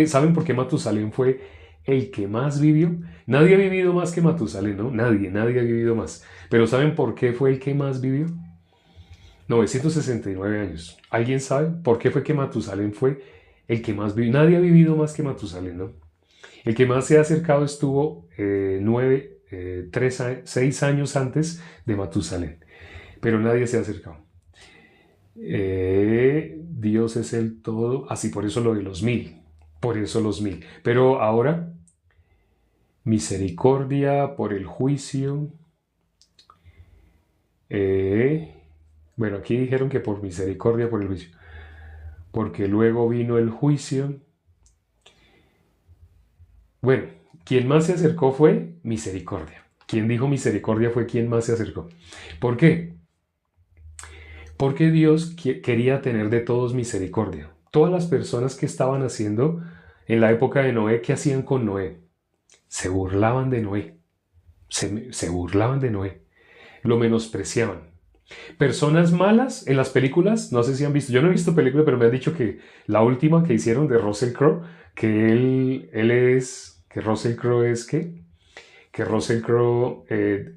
¿Saben por qué Matusalén fue el que más vivió? Nadie ha vivido más que Matusalén, ¿no? Nadie ha vivido más. Pero ¿saben por qué fue el que más vivió? 969 años. ¿Alguien sabe por qué fue que Matusalén fue el que más vivió? Nadie ha vivido más que Matusalén, ¿no? El que más se ha acercado estuvo 6 años antes de Matusalén, pero nadie se ha acercado. Dios es el todo, así por eso lo de los 1000, por eso los 1000. Pero ahora, misericordia por el juicio. Bueno, aquí dijeron que por misericordia por el juicio, porque luego vino el juicio. Bueno, quien más se acercó fue misericordia. Quien dijo misericordia fue quien más se acercó. ¿Por qué? Porque Dios quería tener de todos misericordia. Todas las personas que estaban haciendo en la época de Noé, ¿qué hacían con Noé? Se burlaban de Noé. Se burlaban de Noé. Lo menospreciaban. Personas malas en las películas, no sé si han visto, yo no he visto película, pero me han dicho que la última que hicieron de Russell Crowe, que que Russell Crowe es que Russell Crowe,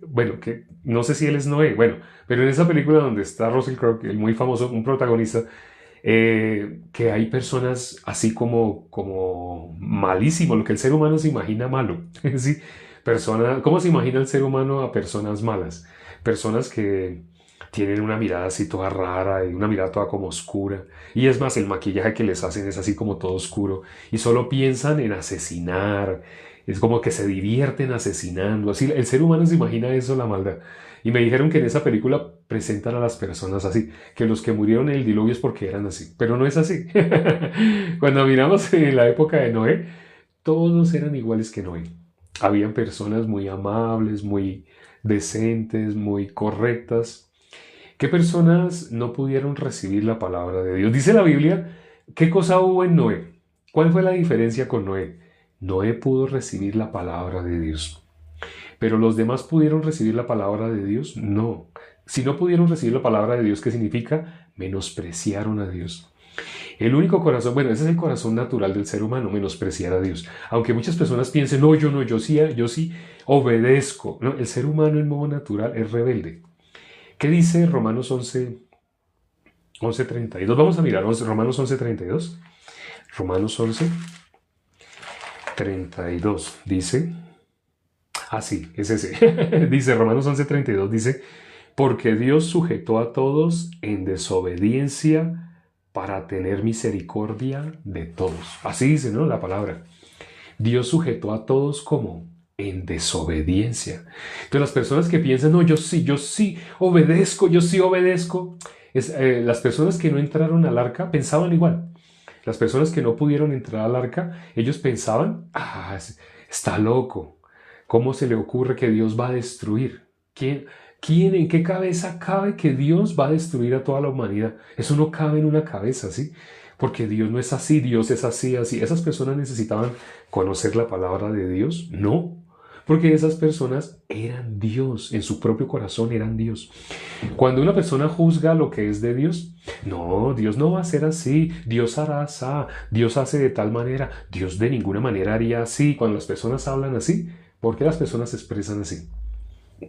bueno, que no sé si él es Noé, bueno, pero en esa película donde está Russell Crowe, el muy famoso, un protagonista, que hay personas así como malísimo, lo que el ser humano se imagina malo, ¿sí? ¿Cómo se imagina el ser humano a personas malas? Personas que tienen una mirada así toda rara y una mirada toda como oscura. Y es más, el maquillaje que les hacen es así como todo oscuro. Y solo piensan en asesinar. Es como que se divierten asesinando. Así, el ser humano se imagina eso, la maldad. Y me dijeron que en esa película presentan a las personas así, que los que murieron en el diluvio es porque eran así. Pero no es así. Cuando miramos en la época de Noé, todos eran iguales que Noé. Habían personas muy amables, muy decentes, muy correctas. ¿Qué personas no pudieron recibir la palabra de Dios? Dice la Biblia, ¿qué cosa hubo en Noé? ¿Cuál fue la diferencia con Noé? Noé pudo recibir la palabra de Dios. Pero los demás pudieron recibir la palabra de Dios. No. Si no pudieron recibir la palabra de Dios, ¿qué significa? Menospreciaron a Dios. El único corazón, bueno, ese es el corazón natural del ser humano, menospreciar a Dios. Aunque muchas personas piensen, no, yo no, yo sí obedezco. No, el ser humano en modo natural es rebelde. ¿Qué dice Romanos 11:32? Vamos a mirar Romanos 11:32. Romanos 11:32 dice, sí, es ese. Dice Romanos 11:32, dice, porque Dios sujetó a todos en desobediencia para tener misericordia de todos. Así dice, ¿no? La palabra. Dios sujetó a todos como en desobediencia. Entonces las personas que piensan, no, yo sí obedezco. Las personas que no entraron al arca pensaban igual. Las personas que no pudieron entrar al arca, ellos pensaban, está loco. ¿Cómo se le ocurre que Dios va a destruir? ¿Quién en qué cabeza cabe que Dios va a destruir a toda la humanidad? Eso no cabe en una cabeza, ¿sí? Porque Dios no es así, Dios es así. ¿Esas personas necesitaban conocer la palabra de Dios? No, porque esas personas eran Dios, en su propio corazón eran Dios. Cuando una persona juzga lo que es de Dios, no, Dios no va a ser así, Dios hará así, Dios hace de tal manera, Dios de ninguna manera haría así. Cuando las personas hablan así, ¿por qué las personas se expresan así?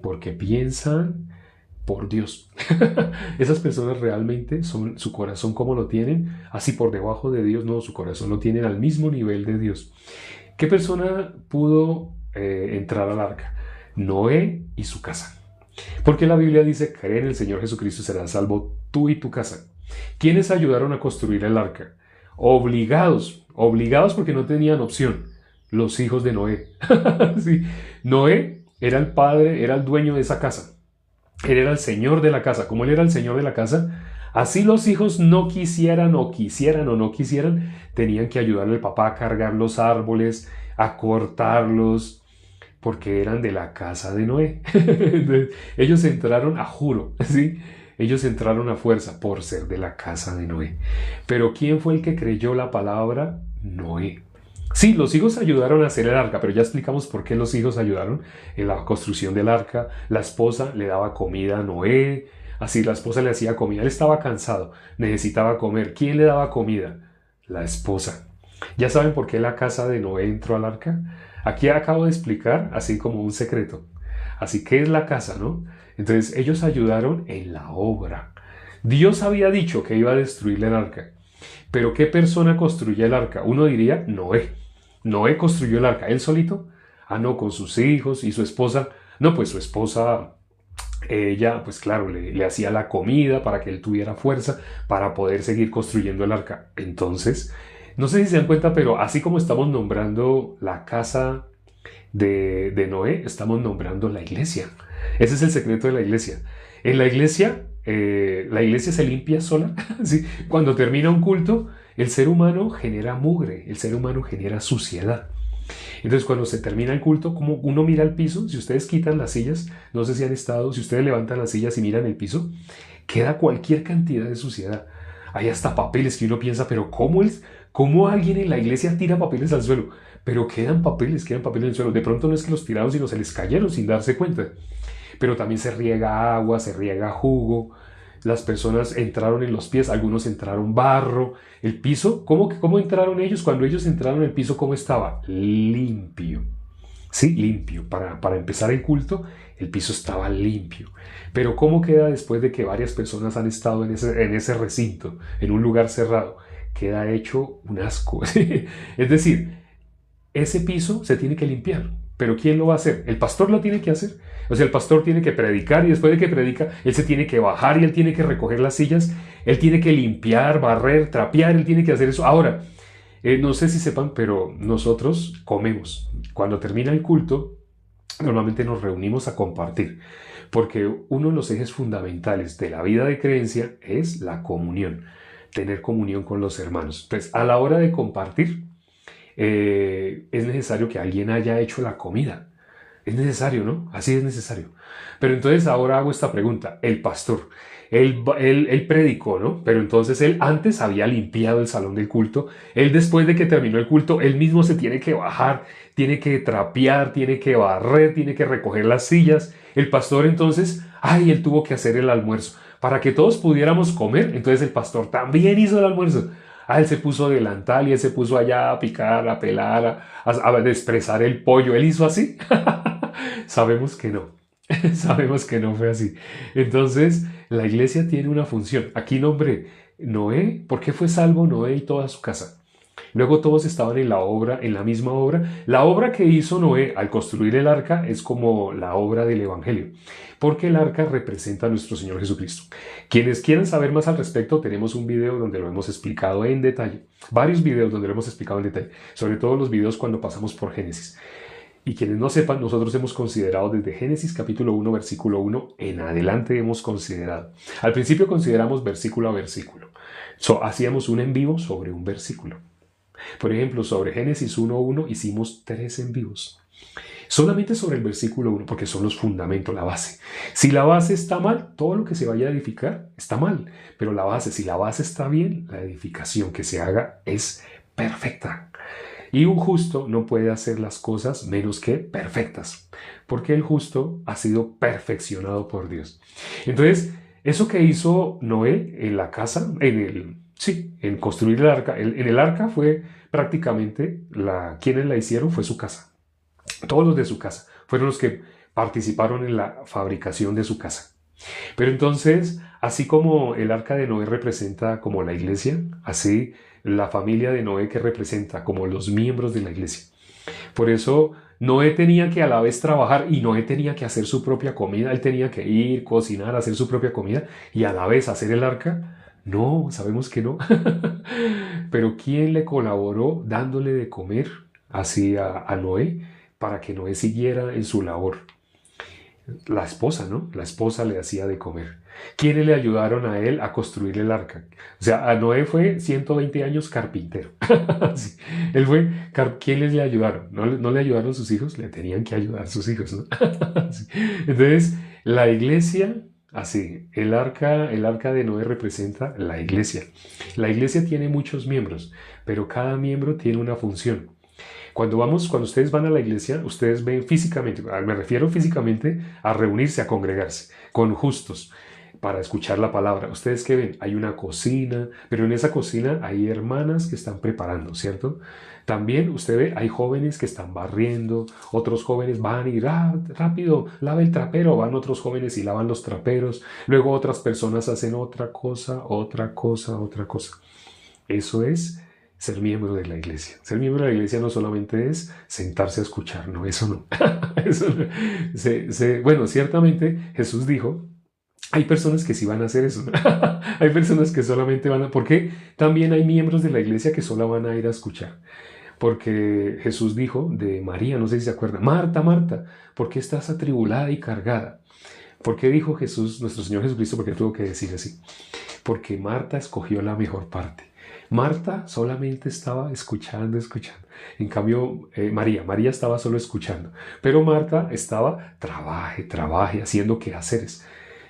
Porque piensan por Dios. Esas personas realmente son su corazón como lo tienen, así por debajo de Dios, no, su corazón lo tienen al mismo nivel de Dios. ¿Qué persona pudo entrar al arca? Noé y su casa. Porque la Biblia dice, cree en el Señor Jesucristo y serás salvo tú y tu casa. ¿Quiénes ayudaron a construir el arca? Obligados porque no tenían opción. Los hijos de Noé. Sí. Noé era el padre, era el dueño de esa casa. Él era el señor de la casa. Como él era el señor de la casa, así los hijos no quisieran o no quisieran, tenían que ayudarle al papá a cargar los árboles, a cortarlos, porque eran de la casa de Noé. Ellos entraron a juro, ¿sí? Ellos entraron a fuerza por ser de la casa de Noé. Pero ¿quién fue el que creyó la palabra? Noé. Sí, los hijos ayudaron a hacer el arca, pero ya explicamos por qué los hijos ayudaron en la construcción del arca. La esposa le daba comida a Noé, así la esposa le hacía comida. Él estaba cansado, necesitaba comer. ¿Quién le daba comida? La esposa. ¿Ya saben por qué la casa de Noé entró al arca? Aquí acabo de explicar así como un secreto. Así que es la casa, ¿no? Entonces ellos ayudaron en la obra. Dios había dicho que iba a destruir el arca. Pero ¿qué persona construyó el arca? Uno diría Noé. Noé construyó el arca. ¿Él solito? Ah, no, con sus hijos y su esposa. No, pues su esposa, ella, pues claro, le hacía la comida para que él tuviera fuerza para poder seguir construyendo el arca. Entonces, no sé si se dan cuenta, pero así como estamos nombrando la casa de Noé, estamos nombrando la iglesia. Ese es el secreto de la iglesia. En la iglesia se limpia sola. ¿Sí? Cuando termina un culto, el ser humano genera mugre, el ser humano genera suciedad. Entonces, cuando se termina el culto, como uno mira el piso, si ustedes quitan las sillas, no sé si han estado, si ustedes levantan las sillas y miran el piso, queda cualquier cantidad de suciedad. Hay hasta papeles que uno piensa, pero ¿cómo alguien en la iglesia tira papeles al suelo? Pero quedan papeles en el suelo. De pronto no es que los tiraron, sino se les cayeron sin darse cuenta. Pero también se riega agua, se riega jugo. Las personas entraron en los pies, algunos entraron barro. El piso, ¿cómo entraron ellos? Cuando ellos entraron el piso, ¿cómo estaba? Limpio. Sí, limpio. Para empezar el culto, el piso estaba limpio. Pero ¿cómo queda después de que varias personas han estado en ese recinto, en un lugar cerrado? Queda hecho un asco. Es decir, ese piso se tiene que limpiar. Pero ¿quién lo va a hacer? El pastor lo tiene que hacer. O sea, el pastor tiene que predicar y después de que predica, él se tiene que bajar y él tiene que recoger las sillas, él tiene que limpiar, barrer, trapear, él tiene que hacer eso. Ahora, no sé si sepan, pero nosotros comemos. Cuando termina el culto, normalmente nos reunimos a compartir, porque uno de los ejes fundamentales de la vida de creencia es la comunión, tener comunión con los hermanos. Entonces, a la hora de compartir, es necesario que alguien haya hecho la comida. Es necesario, ¿no? Así es necesario. Pero entonces ahora hago esta pregunta. El pastor, él predicó, ¿no? Pero entonces él antes había limpiado el salón del culto. Él después de que terminó el culto, él mismo se tiene que bajar, tiene que trapear, tiene que barrer, tiene que recoger las sillas. El pastor entonces, él tuvo que hacer el almuerzo. Para que todos pudiéramos comer, entonces el pastor también hizo el almuerzo. Él se puso delantal y él se puso allá a picar, a pelar, a desprezar el pollo. ¿Él hizo así? Sabemos que no. Sabemos que no fue así. Entonces, la iglesia tiene una función. Aquí nombré Noé. ¿Por qué fue salvo Noé y toda su casa? Luego todos estaban en la obra, en la misma obra. La obra que hizo Noé al construir el arca es como la obra del Evangelio, porque el arca representa a nuestro Señor Jesucristo. Quienes quieran saber más al respecto, tenemos un video donde lo hemos explicado en detalle, varios videos donde lo hemos explicado en detalle, sobre todo los videos cuando pasamos por Génesis. Y quienes no sepan, nosotros hemos considerado desde Génesis capítulo 1, versículo 1 en adelante hemos considerado. Al principio consideramos versículo a versículo. Hacíamos un en vivo sobre un versículo. Por ejemplo, sobre Génesis 1.1 hicimos 3 en vivos. Solamente sobre el versículo 1, porque son los fundamentos, la base. Si la base está mal, todo lo que se vaya a edificar está mal. Pero la base, si la base está bien, la edificación que se haga es perfecta. Y un justo no puede hacer las cosas menos que perfectas, porque el justo ha sido perfeccionado por Dios. Entonces, eso que hizo Noé en la casa, en construir el arca, en el arca fue prácticamente, quienes la hicieron fue su casa. Todos los de su casa fueron los que participaron en la fabricación de su casa. Pero entonces, así como el arca de Noé representa como la iglesia, así la familia de Noé que representa como los miembros de la iglesia. Por eso Noé tenía que a la vez trabajar y Noé tenía que hacer su propia comida. Él tenía que ir, cocinar, hacer su propia comida y a la vez hacer el arca. No, sabemos que no. Pero ¿quién le colaboró dándole de comer así a Noé para que Noé siguiera en su labor? La esposa, ¿no? La esposa le hacía de comer. ¿Quiénes le ayudaron a él a construir el arca? O sea, a Noé fue 120 años carpintero. Sí. Él fue, ¿quiénes le ayudaron? ¿No le ayudaron sus hijos? Le tenían que ayudar sus hijos, ¿no? Sí. Entonces, la iglesia, así, el arca de Noé representa la iglesia. La iglesia tiene muchos miembros, pero cada miembro tiene una función. Cuando ustedes van a la iglesia, ustedes ven físicamente, me refiero físicamente a reunirse, a congregarse con justos. para escuchar la palabra. ¿Ustedes qué ven? Hay una cocina, pero en esa cocina hay hermanas que están preparando, ¿cierto? También usted ve, hay jóvenes que están barriendo, otros jóvenes van y rápido, lava el trapero, van otros jóvenes y lavan los traperos, luego otras personas hacen otra cosa, otra cosa, otra cosa. Eso es ser miembro de la iglesia. Ser miembro de la iglesia no solamente es sentarse a escuchar, no, eso no. Eso no. Bueno, ciertamente Jesús dijo, hay personas que sí van a hacer eso. Hay personas que solamente van a... ¿Por qué? También hay miembros de la iglesia que solo van a ir a escuchar. Porque Jesús dijo de María, no sé si se acuerdan, Marta, Marta, ¿por qué estás atribulada y cargada? ¿Por qué dijo Jesús, nuestro Señor Jesucristo, por qué tuvo que decir así? Porque Marta escogió la mejor parte. Marta solamente estaba escuchando. En cambio, María estaba solo escuchando. Pero Marta estaba trabaje, haciendo quehaceres.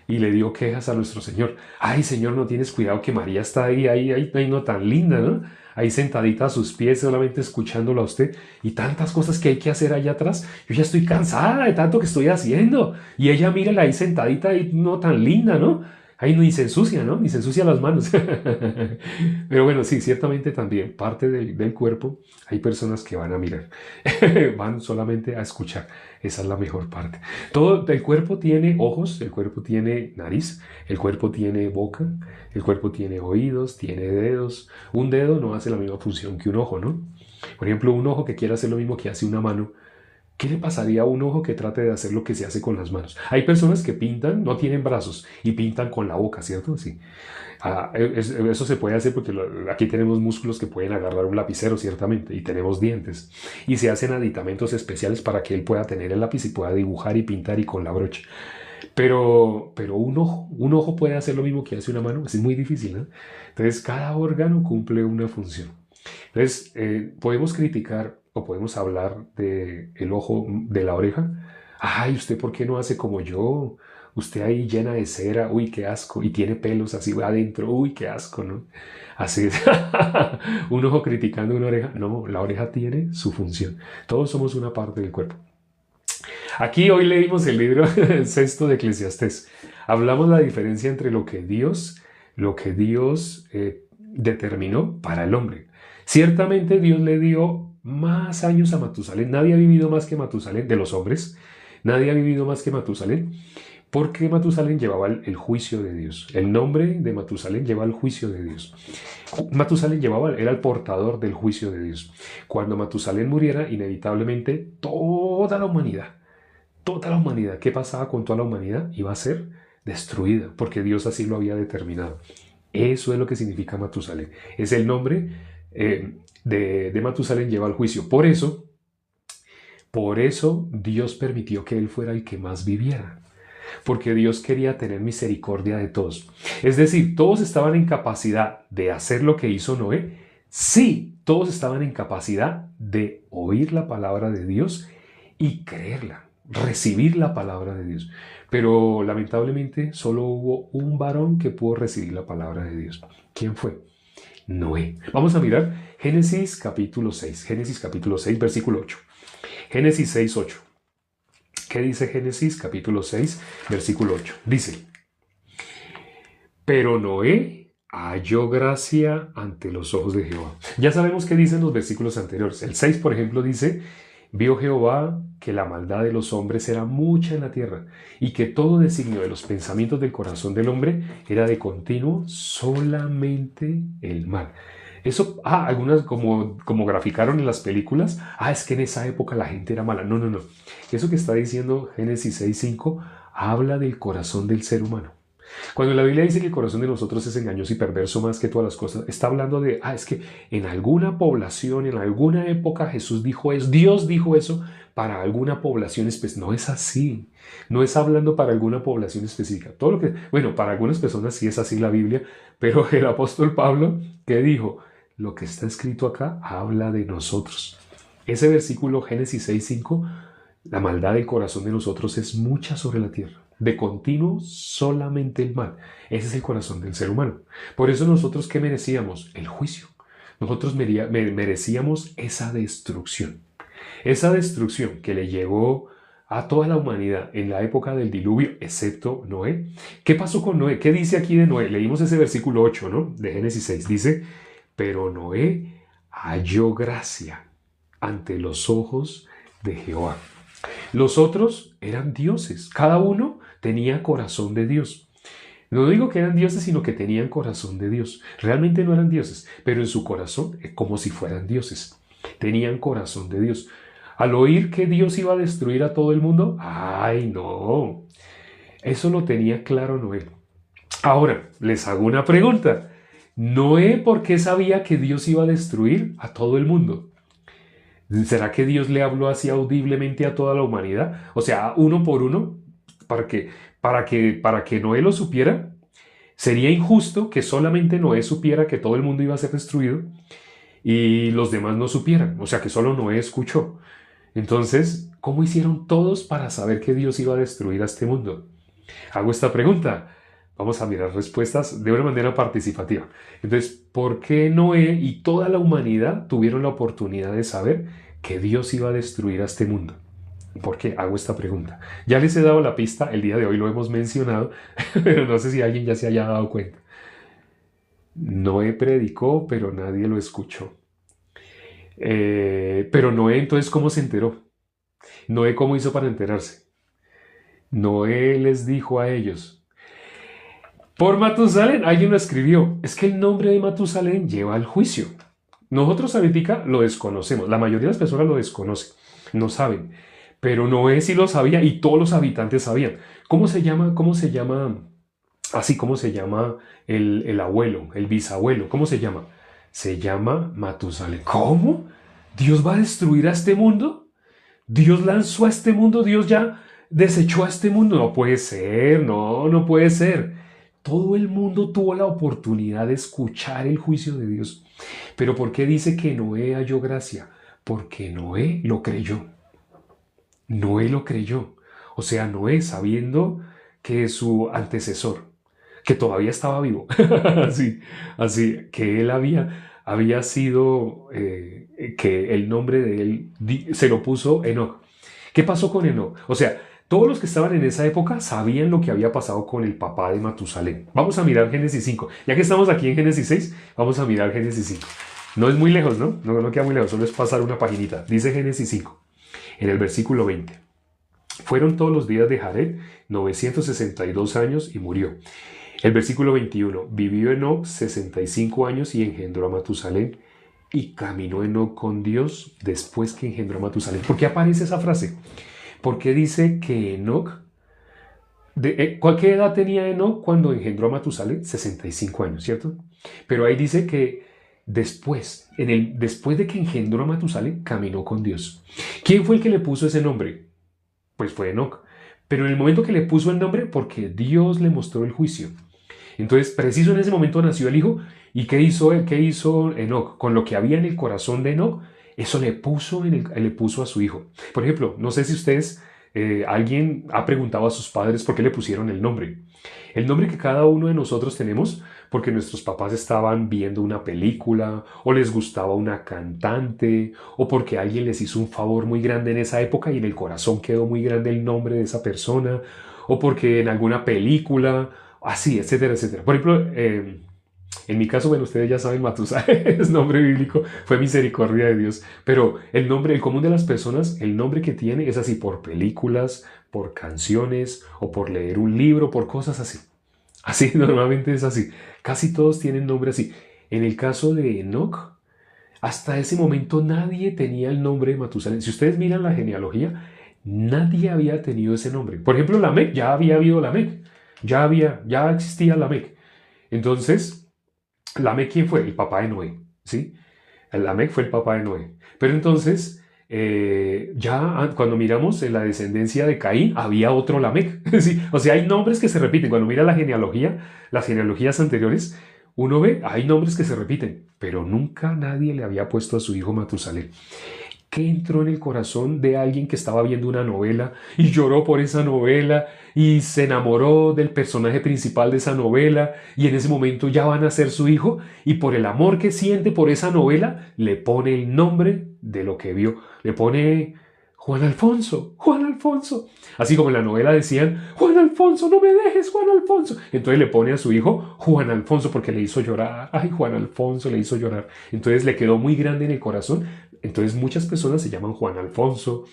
Y le dio quejas a nuestro Señor. Ay, Señor, no tienes cuidado que María está ahí no tan linda, ¿no? Ahí sentadita a sus pies, solamente escuchándolo a usted. Y tantas cosas que hay que hacer allá atrás. Yo ya estoy cansada de tanto que estoy haciendo. Y ella, mírala ahí sentadita, ahí no tan linda, ¿no? Ahí ni se ensucia, ¿no? Ni se ensucia las manos. Pero bueno, sí, ciertamente también parte del cuerpo hay personas que van a mirar. Van solamente a escuchar. Esa es la mejor parte. Todo el cuerpo tiene ojos, el cuerpo tiene nariz, el cuerpo tiene boca, el cuerpo tiene oídos, tiene dedos. Un dedo no hace la misma función que un ojo, ¿no? Por ejemplo, un ojo que quiere hacer lo mismo que hace una mano. ¿Qué le pasaría a un ojo que trate de hacer lo que se hace con las manos? Hay personas que pintan, no tienen brazos y pintan con la boca, ¿cierto? Sí. Eso se puede hacer porque aquí tenemos músculos que pueden agarrar un lapicero, ciertamente, y tenemos dientes. Y se hacen aditamentos especiales para que él pueda tener el lápiz y pueda dibujar y pintar y con la brocha. Pero un ojo puede hacer lo mismo que hace una mano, es muy difícil, ¿no? Entonces, cada órgano cumple una función. Entonces, podemos criticar o podemos hablar del ojo, de la oreja. Ay, ¿usted por qué no hace como yo? Usted ahí llena de cera, uy, qué asco, y tiene pelos así adentro, uy, qué asco, ¿no? Así es. Un ojo criticando una oreja. No, la oreja tiene su función. Todos somos una parte del cuerpo. Aquí hoy leímos el libro sexto de Eclesiastés. Hablamos la diferencia entre lo que Dios determinó para el hombre. Ciertamente Dios le dio más años a Matusalén. Nadie ha vivido más que Matusalén de los hombres. Nadie ha vivido más que Matusalén. Porque Matusalén llevaba el juicio de Dios. El nombre de Matusalén lleva el juicio de Dios. Matusalén era el portador del juicio de Dios. Cuando Matusalén muriera, inevitablemente toda la humanidad, ¿qué pasaba con toda la humanidad? Iba a ser destruida, porque Dios así lo había determinado. Eso es lo que significa Matusalén. Es el nombre de Matusalén, lleva el juicio. Por eso Dios permitió que él fuera el que más viviera. Porque Dios quería tener misericordia de todos. Es decir, todos estaban en capacidad de hacer lo que hizo Noé. Sí, todos estaban en capacidad de oír la palabra de Dios y creerla, recibir la palabra de Dios. Pero lamentablemente solo hubo un varón que pudo recibir la palabra de Dios. ¿Quién fue? Noé. Vamos a mirar Génesis capítulo 6. Génesis capítulo 6, versículo 8. Génesis 6, 8. ¿Qué dice Génesis capítulo 6, versículo 8? Dice, pero Noé halló gracia ante los ojos de Jehová. Ya sabemos qué dicen los versículos anteriores. El 6, por ejemplo, dice, vio Jehová que la maldad de los hombres era mucha en la tierra y que todo designio de los pensamientos del corazón del hombre era de continuo solamente el mal. Eso, algunas como graficaron en las películas, es que en esa época la gente era mala. No. Eso que está diciendo Génesis 6:5 habla del corazón del ser humano. Cuando la Biblia dice que el corazón de nosotros es engañoso y perverso más que todas las cosas, está hablando de, es que en alguna población, en alguna época Jesús dijo eso, Dios dijo eso para alguna población específica. No es así. No es hablando para alguna población específica. Para algunas personas sí es así la Biblia, pero el apóstol Pablo, ¿qué dijo? Lo que está escrito acá habla de nosotros. Ese versículo, Génesis 6:5, la maldad del corazón de nosotros es mucha sobre la tierra. De continuo, solamente el mal. Ese es el corazón del ser humano. Por eso nosotros, ¿qué merecíamos? El juicio. Nosotros merecíamos esa destrucción. Esa destrucción que le llegó a toda la humanidad en la época del diluvio, excepto Noé. ¿Qué pasó con Noé? ¿Qué dice aquí de Noé? Leímos ese versículo 8, ¿no? De Génesis 6. Dice, pero Noé halló gracia ante los ojos de Jehová. Los otros eran dioses. Cada uno tenía corazón de Dios. No digo que eran dioses, sino que tenían corazón de Dios. Realmente no eran dioses, pero en su corazón es como si fueran dioses. Tenían corazón de Dios. Al oír que Dios iba a destruir a todo el mundo, ¡ay, no! Eso lo tenía claro Noé. Ahora, les hago una pregunta. Noé, ¿por qué sabía que Dios iba a destruir a todo el mundo? ¿Será que Dios le habló así audiblemente a toda la humanidad? O sea, uno por uno, para que Noé lo supiera. Sería injusto que solamente Noé supiera que todo el mundo iba a ser destruido y los demás no supieran. O sea, que solo Noé escuchó. Entonces, ¿cómo hicieron todos para saber que Dios iba a destruir a este mundo? Hago esta pregunta. Vamos a mirar respuestas de una manera participativa. Entonces, ¿por qué Noé y toda la humanidad tuvieron la oportunidad de saber que Dios iba a destruir a este mundo? ¿Por qué hago esta pregunta? Ya les he dado la pista, el día de hoy lo hemos mencionado, pero no sé si alguien ya se haya dado cuenta. Noé predicó, pero nadie lo escuchó. Pero Noé, entonces, ¿cómo se enteró? Noé, ¿cómo hizo para enterarse? Noé les dijo a ellos, por Matusalén, alguien lo escribió, es que el nombre de Matusalén lleva al juicio. Nosotros ahorita lo desconocemos, la mayoría de las personas lo desconocen, no saben, pero Noé sí lo sabía y todos los habitantes sabían. ¿Cómo se llama, así como se llama el abuelo, el bisabuelo? ¿Cómo se llama? Se llama Matusalén. ¿Cómo? ¿Dios va a destruir a este mundo? ¿Dios lanzó a este mundo? ¿Dios ya desechó a este mundo? No puede ser, no puede ser. Todo el mundo tuvo la oportunidad de escuchar el juicio de Dios. Pero ¿por qué dice que Noé halló gracia? Porque Noé lo creyó. Noé lo creyó. O sea, Noé sabiendo que su antecesor, que todavía estaba vivo, así, que él había sido, que el nombre de él se lo puso Enoc. ¿Qué pasó con Enoc? O sea, todos los que estaban en esa época sabían lo que había pasado con el papá de Matusalén. Vamos a mirar Génesis 5. Ya que estamos aquí en Génesis 6, vamos a mirar Génesis 5. No es muy lejos, ¿no? No queda muy lejos, solo es pasar una paginita. Dice Génesis 5, en el versículo 20. Fueron todos los días de Jared 962 años y murió. El versículo 21. Vivió Enoc 65 años y engendró a Matusalén. Y caminó Enoc con Dios después que engendró a Matusalén. ¿Por qué aparece esa frase? Porque dice que Enoc, ¿qué edad tenía Enoc cuando engendró a Matusalén? 65 años, ¿cierto? Pero ahí dice que después de que engendró a Matusalén, caminó con Dios. ¿Quién fue el que le puso ese nombre? Pues fue Enoc. Pero en el momento que le puso el nombre, porque Dios le mostró el juicio. Entonces, preciso en ese momento nació el hijo. ¿Y qué hizo Enoc? Con lo que había en el corazón de Enoc, eso le puso a su hijo. Por ejemplo, no sé si ustedes, alguien ha preguntado a sus padres por qué le pusieron el nombre. El nombre que cada uno de nosotros tenemos porque nuestros papás estaban viendo una película o les gustaba una cantante o porque alguien les hizo un favor muy grande en esa época y en el corazón quedó muy grande el nombre de esa persona o porque en alguna película, así, etcétera, etcétera. Por ejemplo, en mi caso, bueno, ustedes ya saben, Matusalén es nombre bíblico, fue misericordia de Dios, pero el común de las personas, el nombre que tiene es así por películas, por canciones o por leer un libro, por cosas así. Así, normalmente es así. Casi todos tienen nombre así. En el caso de Enoc, hasta ese momento nadie tenía el nombre de Matusalén. Si ustedes miran la genealogía, nadie había tenido ese nombre. Por ejemplo, Lamec, ya había habido Lamec, ya existía Lamec. Entonces, Lamec, ¿quién fue? El papá de Noé, ¿sí? Lamec fue el papá de Noé. Pero entonces, ya cuando miramos en la descendencia de Caín, había otro Lamec. ¿Sí? O sea, hay nombres que se repiten. Cuando mira la genealogía, las genealogías anteriores, uno ve, hay nombres que se repiten, pero nunca nadie le había puesto a su hijo Matusalén. ¿Qué entró en el corazón de alguien que estaba viendo una novela y lloró por esa novela y se enamoró del personaje principal de esa novela y en ese momento ya van a ser su hijo y por el amor que siente por esa novela le pone el nombre de lo que vio, le pone Juan Alfonso, Juan Alfonso. Así como en la novela decían, Juan Alfonso, no me dejes, Juan Alfonso. Entonces le pone a su hijo Juan Alfonso porque le hizo llorar. Ay, Juan Alfonso le hizo llorar. Entonces le quedó muy grande en el corazón. Entonces muchas personas se llaman Juan Alfonso,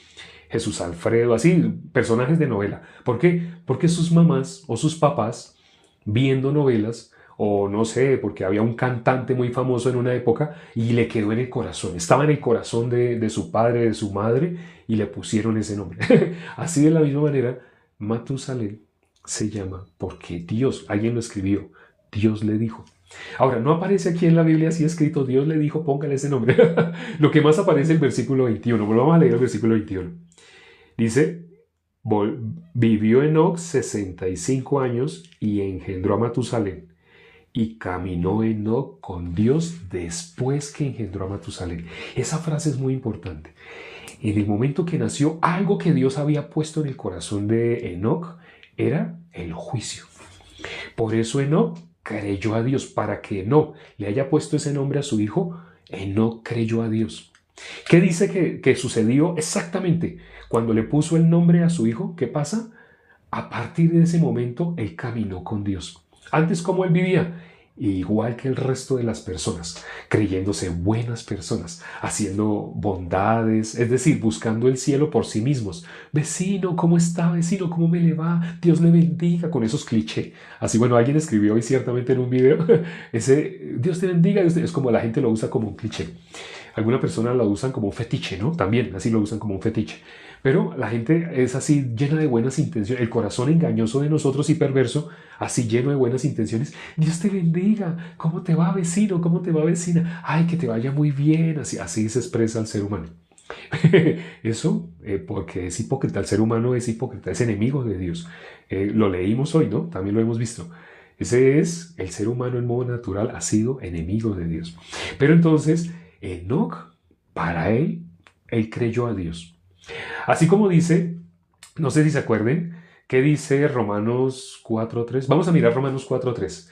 Jesús Alfredo, así, personajes de novela. ¿Por qué? Porque sus mamás o sus papás, viendo novelas, o no sé, porque había un cantante muy famoso en una época y le quedó en el corazón, estaba en el corazón de su padre, de su madre, y le pusieron ese nombre. Así de la misma manera, Matusalén se llama porque Dios, alguien lo escribió, Dios le dijo. Ahora, no aparece aquí en la Biblia así escrito, Dios le dijo, póngale ese nombre. Lo que más aparece es el versículo 21. Volvamos a leer el versículo 21. Dice, vivió Enoc 65 años y engendró a Matusalén. Y caminó Enoc con Dios después que engendró a Matusalén. Esa frase es muy importante. En el momento que nació, algo que Dios había puesto en el corazón de Enoc era el juicio. Por eso Enoc creyó a Dios. Para que Enoc le haya puesto ese nombre a su hijo, Enoc creyó a Dios. ¿Qué dice que sucedió exactamente cuando le puso el nombre a su hijo? ¿Qué pasa? A partir de ese momento, él caminó con Dios. Antes, ¿cómo él vivía? Igual que el resto de las personas, creyéndose buenas personas, haciendo bondades, es decir, buscando el cielo por sí mismos. Vecino, ¿cómo está? Vecino, ¿cómo me le va? Dios le bendiga, con esos clichés. Así, bueno, alguien escribió hoy ciertamente en un video, ese Dios te bendiga, es como la gente lo usa como un cliché. Alguna persona lo usan como un fetiche, ¿no? También, así lo usan como un fetiche. Pero la gente es así llena de buenas intenciones. El corazón engañoso de nosotros y perverso, así lleno de buenas intenciones. Dios te bendiga. ¿Cómo te va, vecino? ¿Cómo te va, vecina? Ay, que te vaya muy bien. Así se expresa el ser humano. Eso porque es hipócrita. El ser humano es hipócrita, es enemigo de Dios. Lo leímos hoy, ¿no? También lo hemos visto. Ese es el ser humano en modo natural, ha sido enemigo de Dios. Pero entonces, Enoc, para él creyó a Dios. Así como dice, no sé si se acuerden, ¿qué dice Romanos 4.3? Vamos a mirar Romanos 4.3.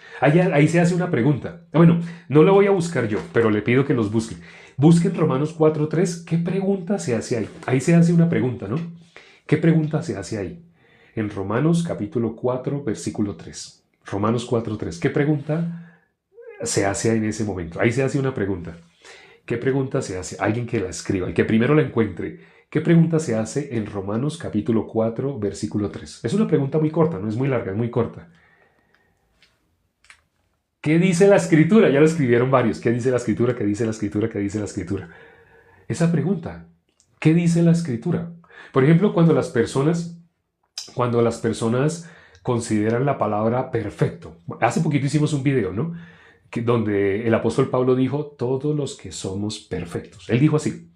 Ahí se hace una pregunta. Bueno, no la voy a buscar yo, pero le pido que los busquen. Busquen Romanos 4.3. ¿Qué pregunta se hace ahí? Ahí se hace una pregunta, ¿no? ¿Qué pregunta se hace ahí? En Romanos capítulo 4, versículo 3. Romanos 4.3. ¿Qué pregunta se hace en ese momento? Ahí se hace una pregunta. ¿Qué pregunta se hace? Alguien que la escriba, el que primero la encuentre. ¿Qué pregunta se hace en Romanos capítulo 4, versículo 3? Es una pregunta muy corta, no es muy larga, es muy corta. ¿Qué dice la Escritura? Ya lo escribieron varios. ¿Qué dice la Escritura? ¿Qué dice la Escritura? ¿Qué dice la Escritura? Esa pregunta, ¿qué dice la Escritura? Por ejemplo, cuando las personas consideran la palabra perfecto. Hace poquito hicimos un video, ¿no? Donde el apóstol Pablo dijo, todos los que somos perfectos. Él dijo así,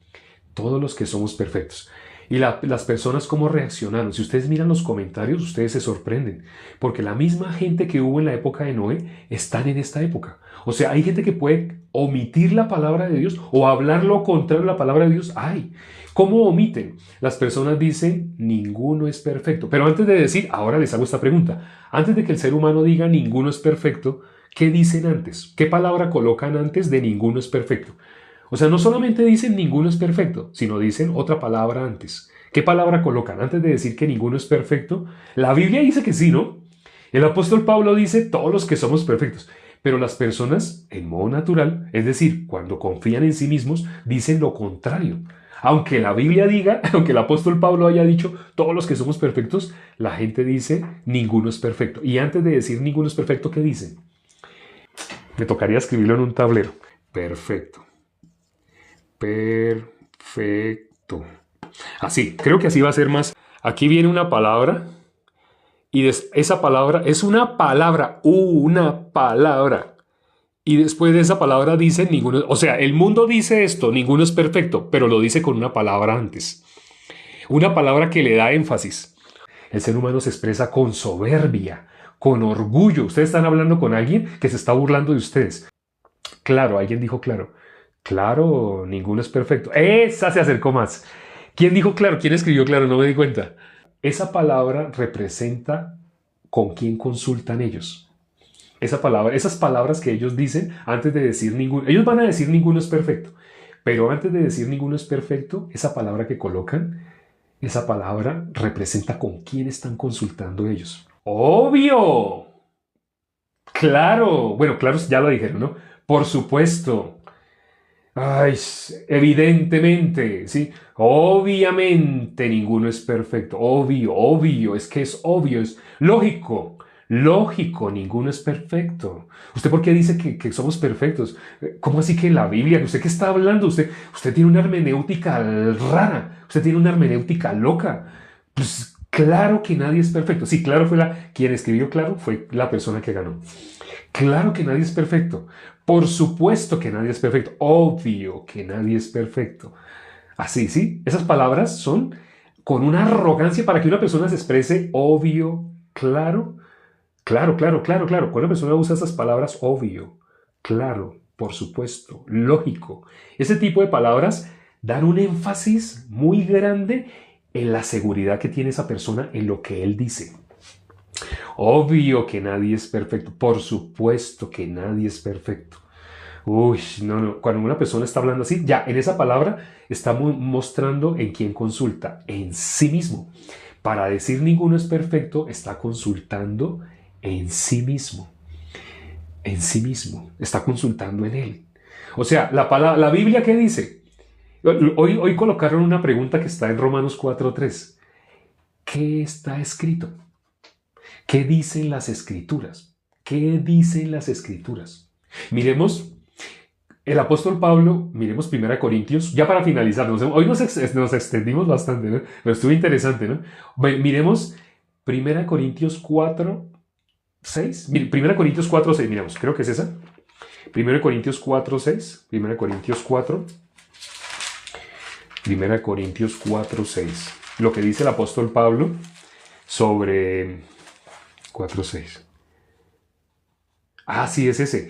todos los que somos perfectos. Y las personas cómo reaccionaron. Si ustedes miran los comentarios, ustedes se sorprenden. Porque la misma gente que hubo en la época de Noé están en esta época. O sea, hay gente que puede omitir la palabra de Dios o hablar lo contrario de la palabra de Dios. ¡Ay! ¿Cómo omiten? Las personas dicen, ninguno es perfecto. Pero antes de decir, ahora les hago esta pregunta. Antes de que el ser humano diga, ninguno es perfecto, ¿qué dicen antes? ¿Qué palabra colocan antes de ninguno es perfecto? O sea, no solamente dicen ninguno es perfecto, sino dicen otra palabra antes. ¿Qué palabra colocan antes de decir que ninguno es perfecto? La Biblia dice que sí, ¿no? El apóstol Pablo dice todos los que somos perfectos. Pero las personas, en modo natural, es decir, cuando confían en sí mismos, dicen lo contrario. Aunque la Biblia diga, aunque el apóstol Pablo haya dicho todos los que somos perfectos, la gente dice ninguno es perfecto. Y antes de decir ninguno es perfecto, ¿qué dicen? Me tocaría escribirlo en un tablero. Perfecto. Perfecto. Así, creo que así va a ser más. Aquí viene una palabra y esa palabra es una palabra. Y después de esa palabra dice ninguno. O sea, el mundo dice esto, ninguno es perfecto, pero lo dice con una palabra antes. Una palabra que le da énfasis. El ser humano se expresa con soberbia, con orgullo. Ustedes están hablando con alguien que se está burlando de ustedes. Claro, alguien dijo claro. Claro, ninguno es perfecto. Esa se acercó más. ¿Quién dijo claro? ¿Quién escribió claro? No me di cuenta. Esa palabra representa con quién consultan ellos. Esa palabra, esas palabras que ellos dicen antes de decir ninguno. Ellos van a decir ninguno es perfecto. Pero antes de decir ninguno es perfecto, esa palabra que colocan esa palabra representa con quién están consultando ellos. ¡Obvio! Claro. Bueno, claro, ya lo dijeron, ¿no? Por supuesto. Ay, evidentemente, ¿sí? Obviamente ninguno es perfecto. Obvio, obvio, es que es obvio, es lógico. Lógico, ninguno es perfecto. ¿Usted por qué dice que somos perfectos? ¿Cómo así que en la Biblia? ¿Usted qué está hablando? Usted tiene una hermenéutica rara. Usted tiene una hermenéutica loca. Pues claro que nadie es perfecto. Sí, claro, quien escribió claro fue la persona que ganó. Claro que nadie es perfecto. Por supuesto que nadie es perfecto. Obvio que nadie es perfecto. Así, ¿sí? Esas palabras son con una arrogancia para que una persona se exprese obvio, claro, claro, claro, claro, claro. Cuando una persona usa esas palabras, obvio, claro, por supuesto, lógico. Ese tipo de palabras dan un énfasis muy grande en la seguridad que tiene esa persona en lo que él dice. Obvio que nadie es perfecto. Por supuesto que nadie es perfecto. Uy, no, no. Cuando una persona está hablando así, ya en esa palabra está mostrando en quién consulta, en sí mismo. Para decir ninguno es perfecto, está consultando en sí mismo. En sí mismo. Está consultando en él. O sea, la Biblia, ¿qué dice? Hoy colocaron una pregunta que está en Romanos 4:3. ¿Qué está escrito? ¿Qué dicen las escrituras? ¿Qué dicen las escrituras? Miremos el apóstol Pablo, miremos 1 Corintios, ya para finalizar, hoy nos extendimos bastante, ¿no? Pero estuvo interesante, ¿no? Miremos 1 Corintios 4:6. 1 Corintios 4:6, miremos, creo que es esa. 1 Corintios 4:6. 1 Corintios 4. 1 Corintios 4:6. Lo que dice el apóstol Pablo sobre 4:6. Ah, sí, es ese.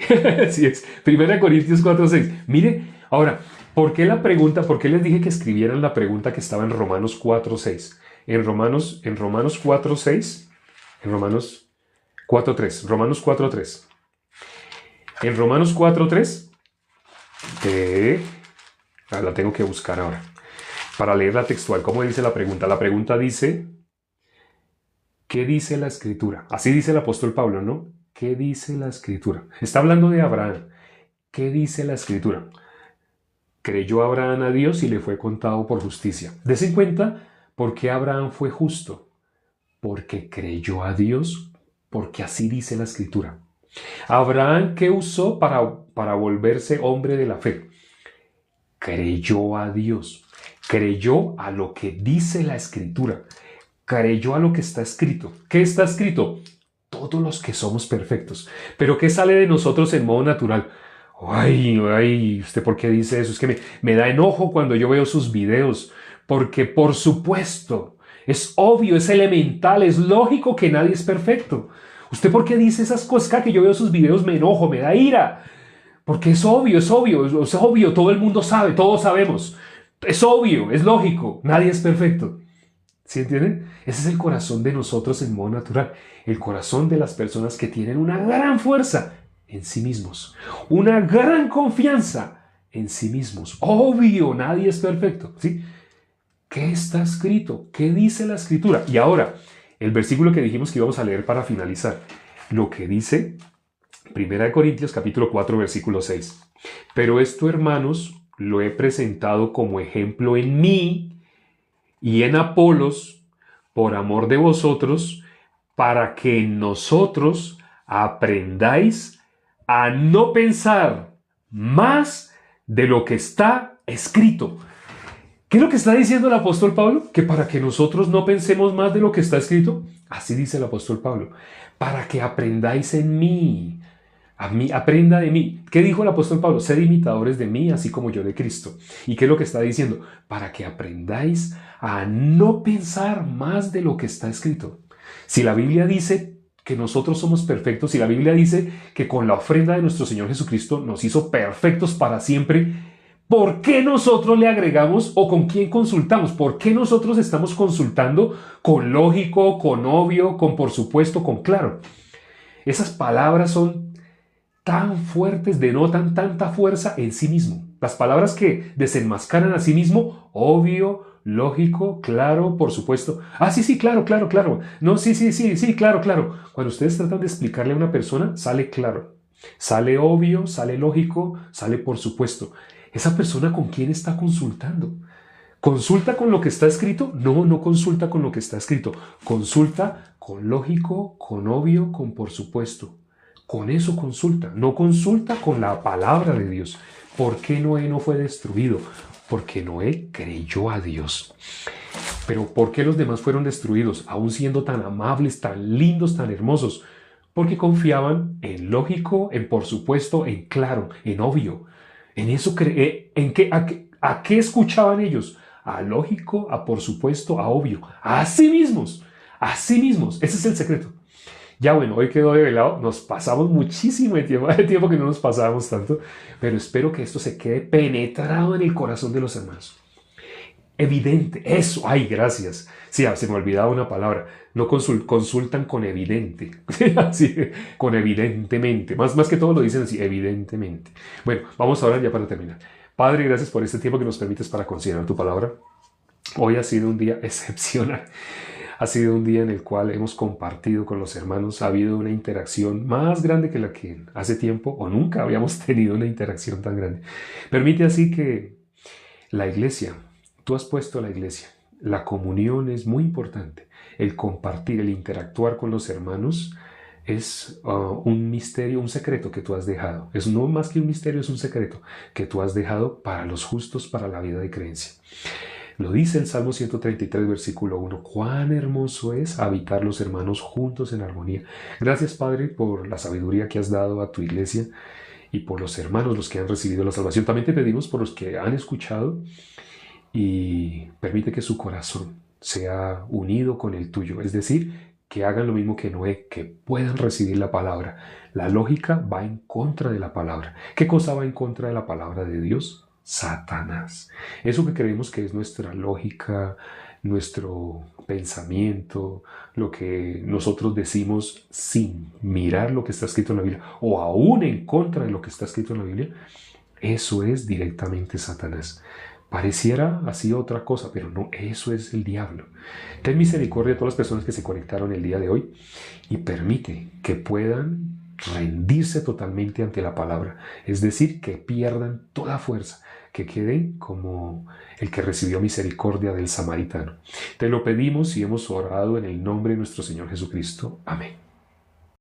Sí es. 1 Corintios 4:6. Mire, ahora, ¿por qué la pregunta? ¿Por qué les dije que escribieran la pregunta que estaba en Romanos 4:6? En Romanos 4:6. En Romanos 4:3. Romanos 4:3. En Romanos 4:3. La tengo que buscar ahora. Para leerla textual. ¿Cómo dice la pregunta? La pregunta dice: ¿qué dice la Escritura? Así dice el apóstol Pablo, ¿no? ¿Qué dice la Escritura? Está hablando de Abraham. ¿Qué dice la Escritura? Creyó Abraham a Dios y le fue contado por justicia. Dese en cuenta por qué Abraham fue justo. Porque creyó a Dios, porque así dice la Escritura. Abraham, ¿qué usó para volverse hombre de la fe? Creyó a Dios. Creyó a lo que dice la Escritura. Creyó a lo que está escrito. ¿Qué está escrito? Todos los que somos perfectos. Pero ¿qué sale de nosotros en modo natural? Ay, ¿usted por qué dice eso? Es que me da enojo cuando yo veo sus videos. Porque por supuesto, es obvio, es elemental, es lógico que nadie es perfecto. ¿Usted por qué dice esas cosas? Cada que yo veo sus videos me enojo, me da ira. Porque es obvio, es obvio, es obvio, todo el mundo sabe, todos sabemos. Es obvio, es lógico, nadie es perfecto. ¿Sí entienden? Ese es el corazón de nosotros en modo natural. El corazón de las personas que tienen una gran fuerza en sí mismos. Una gran confianza en sí mismos. Obvio, nadie es perfecto. ¿Sí? ¿Qué está escrito? ¿Qué dice la Escritura? Y ahora, el versículo que dijimos que íbamos a leer para finalizar. Lo que dice 1 Corintios capítulo 4, versículo 6. Pero esto, hermanos, lo he presentado como ejemplo en mí y en Apolos, por amor de vosotros, para que en nosotros aprendáis a no pensar más de lo que está escrito. ¿Qué es lo que está diciendo el apóstol Pablo? Que para que nosotros no pensemos más de lo que está escrito. Así dice el apóstol Pablo. Para que aprendáis en mí. A mí, aprenda de mí. ¿Qué dijo el apóstol Pablo? Sed imitadores de mí, así como yo de Cristo. ¿Y qué es lo que está diciendo? Para que aprendáis a no pensar más de lo que está escrito. Si la Biblia dice que nosotros somos perfectos, si la Biblia dice que con la ofrenda de nuestro Señor Jesucristo nos hizo perfectos para siempre, ¿por qué nosotros le agregamos o con quién consultamos? ¿Por qué nosotros estamos consultando con lógico, con obvio, con por supuesto, con claro? Esas palabras son tan fuertes, denotan tanta fuerza en sí mismo. Las palabras que desenmascaran a sí mismo, obvio, lógico, claro, por supuesto. Ah, sí, sí, claro, claro, claro. No, sí, sí, sí, sí, claro, claro. Cuando ustedes tratan de explicarle a una persona, sale claro, sale obvio, sale lógico, sale por supuesto. ¿Esa persona con quién está consultando? ¿Consulta con lo que está escrito? No, no consulta con lo que está escrito. Consulta con lógico, con obvio, con por supuesto. Con eso consulta. No consulta con la palabra de Dios. ¿Por qué Noé no fue destruido? Porque Noé creyó a Dios. Pero ¿por qué los demás fueron destruidos, aún siendo tan amables, tan lindos, tan hermosos? Porque confiaban en lógico, en por supuesto, en claro, en obvio. En eso ¿a qué escuchaban ellos? A lógico, a por supuesto, a obvio. A sí mismos. A sí mismos. Ese es el secreto. Ya bueno, hoy quedó develado. Nos pasamos muchísimo de tiempo que no nos pasábamos tanto. Pero espero que esto se quede penetrado en el corazón de los hermanos. Evidente, eso, ay, gracias. Sí, se me olvidaba una palabra. No consultan con evidente. Sí, con evidentemente. Más que todo lo dicen así, evidentemente. Bueno, vamos ahora ya para terminar. Padre, gracias por este tiempo que nos permites para considerar tu palabra. Hoy ha sido un día excepcional. Ha sido un día en el cual hemos compartido con los hermanos. Ha habido una interacción más grande que la que hace tiempo o nunca habíamos tenido una interacción tan grande. Permite así que la iglesia, tú has puesto la iglesia, la comunión es muy importante. El compartir, el interactuar con los hermanos es un misterio, un secreto que tú has dejado. Es no más que un misterio, es un secreto que tú has dejado para los justos, para la vida de creencia. Lo dice el Salmo 133, versículo 1. Cuán hermoso es habitar los hermanos juntos en armonía. Gracias, Padre, por la sabiduría que has dado a tu iglesia y por los hermanos, los que han recibido la salvación. También te pedimos por los que han escuchado y permite que su corazón sea unido con el tuyo. Es decir, que hagan lo mismo que Noé, que puedan recibir la palabra. La lógica va en contra de la palabra. ¿Qué cosa va en contra de la palabra de Dios? Satanás. Eso que creemos que es nuestra lógica, nuestro pensamiento, lo que nosotros decimos sin mirar lo que está escrito en la Biblia, o aún en contra de lo que está escrito en la Biblia, eso es directamente Satanás. Pareciera así otra cosa, pero no, eso es el diablo. Ten misericordia de todas las personas que se conectaron el día de hoy y permite que puedan rendirse totalmente ante la palabra. Es decir, que pierdan toda fuerza, que queden como el que recibió misericordia del samaritano. Te lo pedimos y hemos orado en el nombre de nuestro Señor Jesucristo. Amén.